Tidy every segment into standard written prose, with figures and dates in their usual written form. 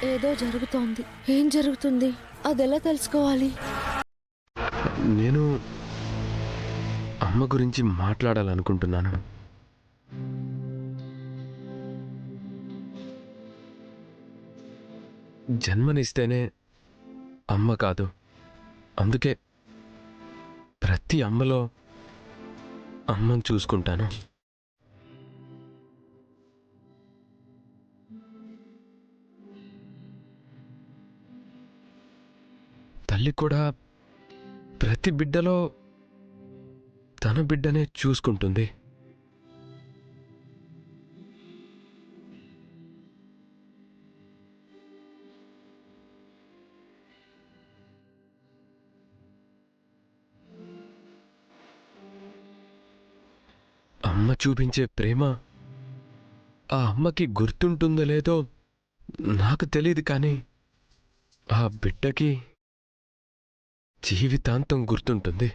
ఏదో జరుగుతోంది. ఏం జరుగుతుంది? అదెలా తెలుసుకోవాలి? నేను అమ్మ గురించి మాట్లాడాలనుకుంటున్నాను. జన్మనిస్తేనే అమ్మ కాదు. అందుకే ప్రతి అమ్మలో అమ్మని చూసుకుంటాను. తల్లి కూడా ప్రతి బిడ్డలో తన బిడ్డనే చూసుకుంటుంది. అమ్మ చూపించే ప్రేమ ఆ అమ్మకి గుర్తుంటుందో లేదో నాకు తెలియదు, కానీ ఆ బిడ్డకి జీవితాంతం గుర్తుంటుంది.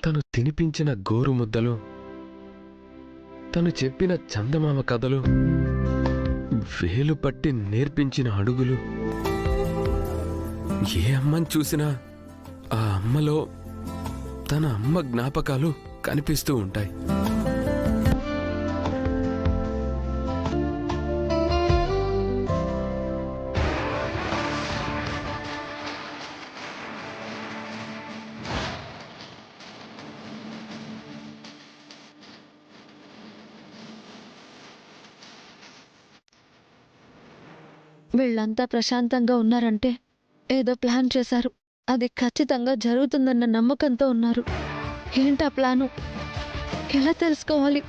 తను తినిపించిన గోరు ముద్దలు, తను చెప్పిన చందమామ కథలు, వేలు పట్టి నేర్పించిన అడుగులు, ఏ అమ్మని చూసినా ఆ అమ్మలో తన అమ్మ జ్ఞాపకాలు కనిపిస్తూ ఉంటాయి. వీళ్ళంతా ప్రశాంతంగా ఉన్నారంటే ఏదో ప్లాన్ చేశారు. అది ఖచ్చితంగా జరుగుతుందన్న నమ్మకంతో ఉన్నారు. ఏంటా ప్లాను? ఎలా తెలుసుకోవాలి?